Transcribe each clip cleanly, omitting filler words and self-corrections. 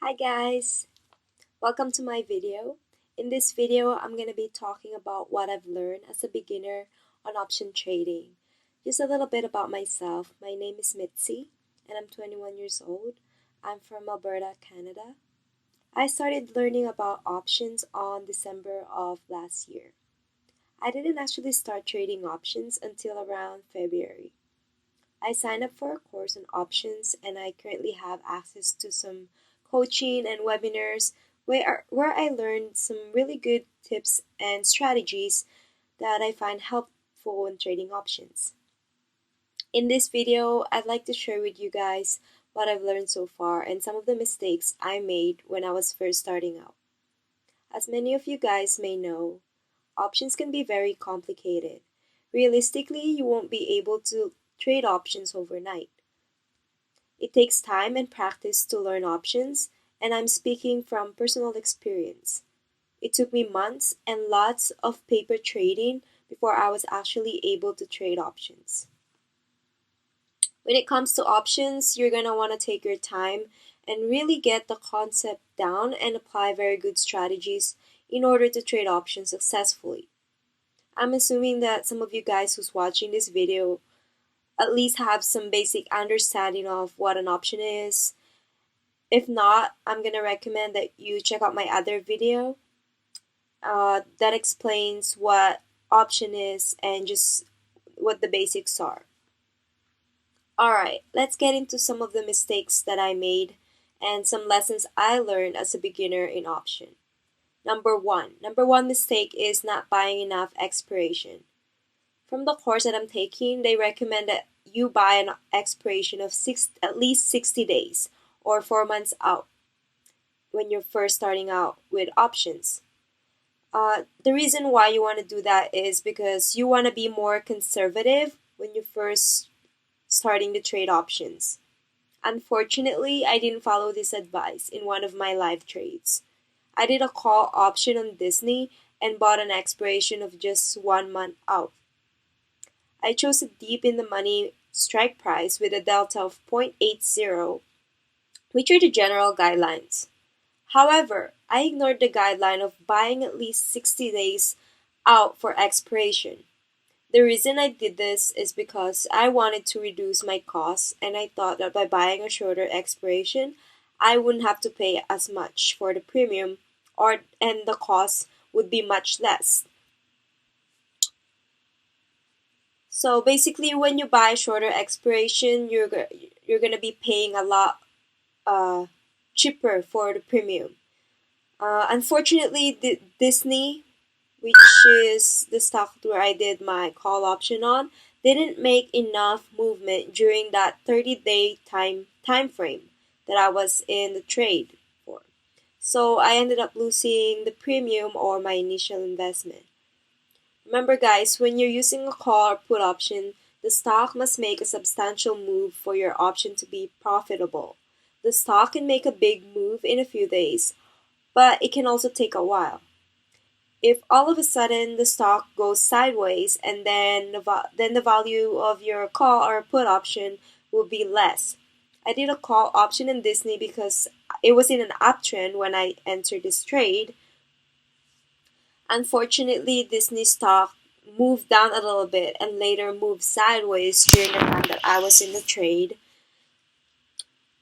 Hi guys, welcome to my video. In this video, I'm going to be talking about what I've learned as a beginner on option trading. Just a little bit about myself. My name is Mitzi and I'm 21 years old. I'm from Alberta, Canada. I started learning about options on December of last year. I didn't actually start trading options until around February. I signed up for a course on options and I currently have access to some coaching and webinars where I learned some really good tips and strategies that I find helpful when trading options. In this video, I'd like to share with you guys what I've learned so far and some of the mistakes I made when I was first starting out. As many of you guys may know, options can be very complicated. Realistically, you won't be able to trade options overnight. It takes time and practice to learn options, and I'm speaking from personal experience. It took me months and lots of paper trading before I was actually able to trade options. When it comes to options, you're going to want to take your time and really get the concept down and apply very good strategies in order to trade options successfully. I'm assuming that some of you guys who's watching this video at least have some basic understanding of what an option is. If not, I'm going to recommend that you check out my other video that explains what option is and just what the basics are. Alright, let's get into some of the mistakes that I made and some lessons I learned as a beginner in option. Number one mistake is not buying enough expiration. From the course that I'm taking, they recommend that you buy an expiration of at least 60 days or 4 months out when you're first starting out with options. The reason why you want to do that is because you want to be more conservative when you first starting to trade options. Unfortunately, I didn't follow this advice in one of my live trades. I did a call option on Disney and bought an expiration of just 1 month out. I chose a deep in the money strike price with a delta of 0.80, which are the general guidelines. However, I ignored the guideline of buying at least 60 days out for expiration. The reason I did this is because I wanted to reduce my costs and I thought that by buying a shorter expiration, I wouldn't have to pay as much for the premium and the cost would be much less. So basically, when you buy shorter expiration, you're gonna be paying a lot cheaper for the premium. Unfortunately, Disney, which is the stock where I did my call option on, didn't make enough movement during that 30-day time frame that I was in the trade for. So I ended up losing the premium or my initial investment. Remember guys, when you're using a call or put option, the stock must make a substantial move for your option to be profitable. The stock can make a big move in a few days, but it can also take a while. If all of a sudden the stock goes sideways and then the value of your call or put option will be less. I did a call option in Disney because it was in an uptrend when I entered this trade. Unfortunately, Disney stock moved down a little bit and later moved sideways during the time that I was in the trade.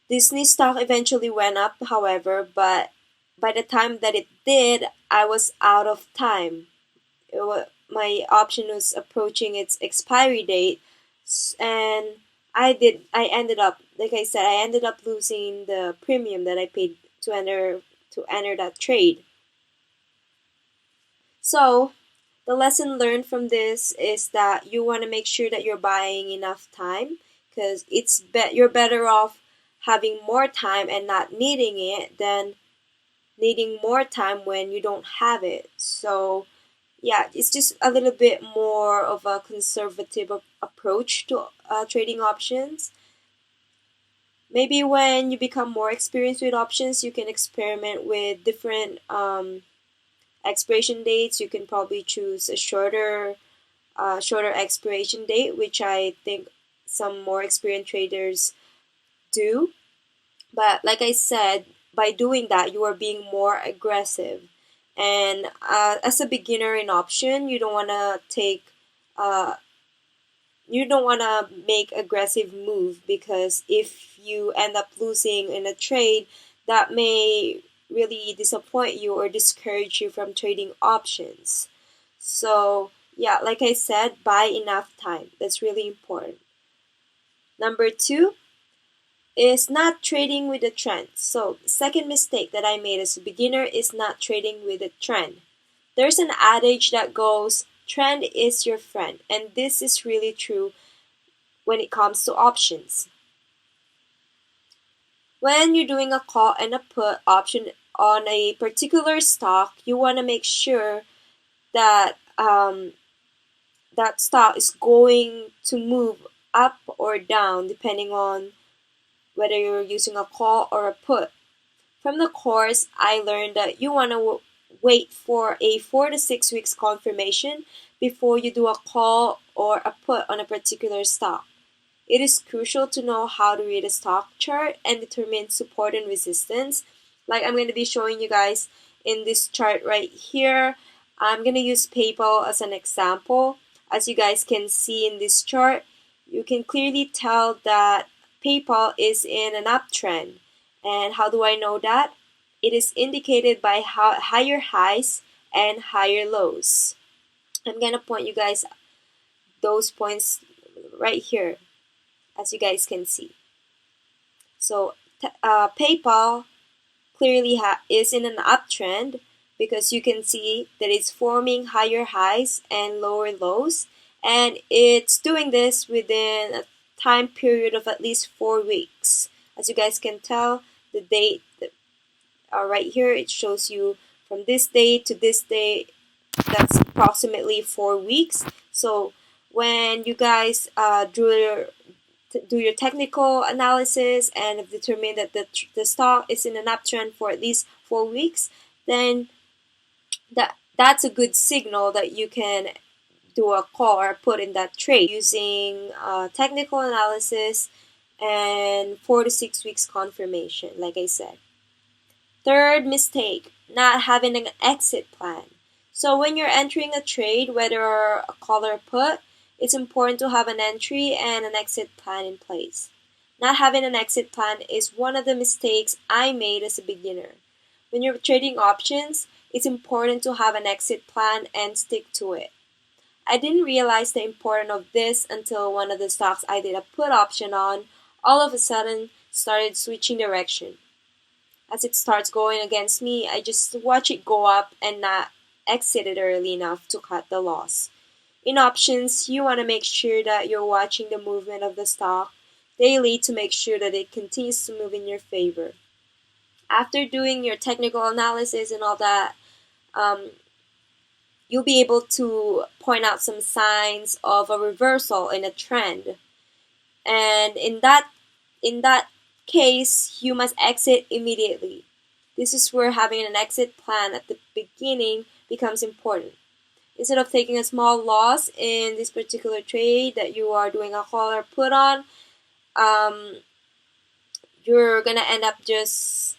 Disney stock eventually went up, however, but by the time that it did, I was out of time. My option was approaching its expiry date, and I ended up, like I said, I ended up losing the premium that I paid to enter that trade. So, the lesson learned from this is that you want to make sure that you're buying enough time because you're better off having more time and not needing it than needing more time when you don't have it. So, yeah, it's just a little bit more of a conservative approach to trading options. Maybe when you become more experienced with options, you can experiment with different expiration dates. You can probably choose a shorter expiration date, which I think some more experienced traders do. But like I said, by doing that, you are being more aggressive. And as a beginner in option, you don't want to make aggressive move, because if you end up losing in a trade, that may really disappoint you or discourage you from trading options. So yeah, like I said, buy enough time. That's really important. Number 2 is not trading with the trend. So second mistake that I made as a beginner is not trading with the trend. There's an adage that goes, trend is your friend, and this is really true when it comes to options. When you're doing a call and a put option on a particular stock, you want to make sure that that stock is going to move up or down depending on whether you're using a call or a put. From the course, I learned that you want to wait for a 4 to 6 weeks confirmation before you do a call or a put on a particular stock. It is crucial to know how to read a stock chart and determine support and resistance. Like I'm going to be showing you guys in this chart right here. I'm going to use PayPal as an example. As you guys can see in this chart, you can clearly tell that PayPal is in an uptrend. And how do I know that? It is indicated by higher highs and higher lows. I'm going to point you guys those points right here, as you guys can see. So PayPal clearly is in an uptrend, because you can see that it's forming higher highs and lower lows, and it's doing this within a time period of at least 4 weeks. As you guys can tell, the date right here, it shows you from this day to this day, that's approximately 4 weeks. So when you guys do your technical analysis and have determined that the stock is in an uptrend for at least 4 weeks, then that's a good signal that you can do a call or put in that trade using technical analysis and 4 to 6 weeks confirmation, like I said. Third mistake, not having an exit plan. So when you're entering a trade, whether a call or put, it's important to have an entry and an exit plan in place. Not having an exit plan is one of the mistakes I made as a beginner. When you're trading options, it's important to have an exit plan and stick to it. I didn't realize the importance of this until one of the stocks I did a put option on all of a sudden started switching direction. As it starts going against me, I just watch it go up and not exit it early enough to cut the loss. In options, you want to make sure that you're watching the movement of the stock daily to make sure that it continues to move in your favor. After doing your technical analysis and all that, you'll be able to point out some signs of a reversal in a trend. And in that case, you must exit immediately. This is where having an exit plan at the beginning becomes important. Instead of taking a small loss in this particular trade that you are doing a call or put on, you're gonna end up just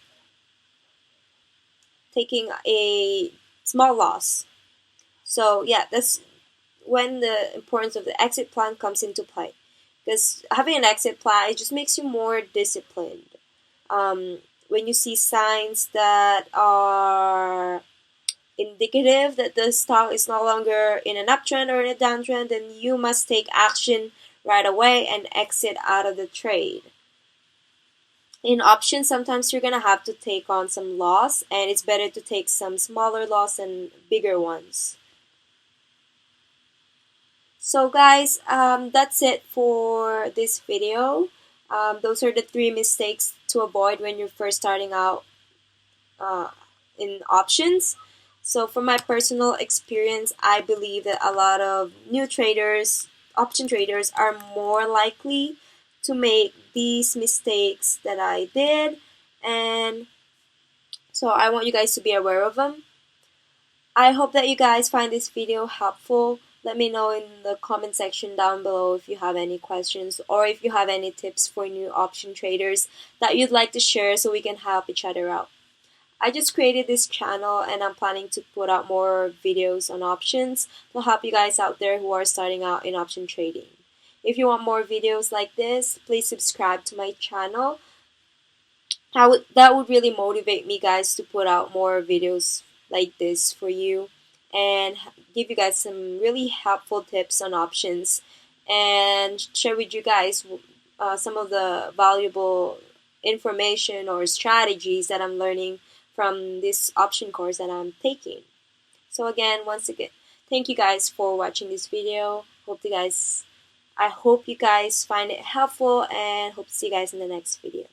taking a small loss. So yeah, that's when the importance of the exit plan comes into play. Because having an exit plan, it just makes you more disciplined. When you see signs that are indicative that the stock is no longer in an uptrend or in a downtrend, then you must take action right away and exit out of the trade. In options, sometimes you're going to have to take on some loss, and it's better to take some smaller loss than bigger ones. So guys, that's it for this video. Those are the 3 mistakes to avoid when you're first starting out in options. So from my personal experience, I believe that a lot of new traders, option traders, are more likely to make these mistakes that I did, and so I want you guys to be aware of them. I hope that you guys find this video helpful. Let me know in the comment section down below if you have any questions or if you have any tips for new option traders that you'd like to share so we can help each other out. I just created this channel and I'm planning to put out more videos on options to help you guys out there who are starting out in option trading. If you want more videos like this, please subscribe to my channel. That would really motivate me, guys, to put out more videos like this for you and give you guys some really helpful tips on options and share with you guys some of the valuable information or strategies that I'm learning from this option course that I'm taking. So again, once again, thank you guys for watching this video. I hope you guys find it helpful and hope to see you guys in the next video.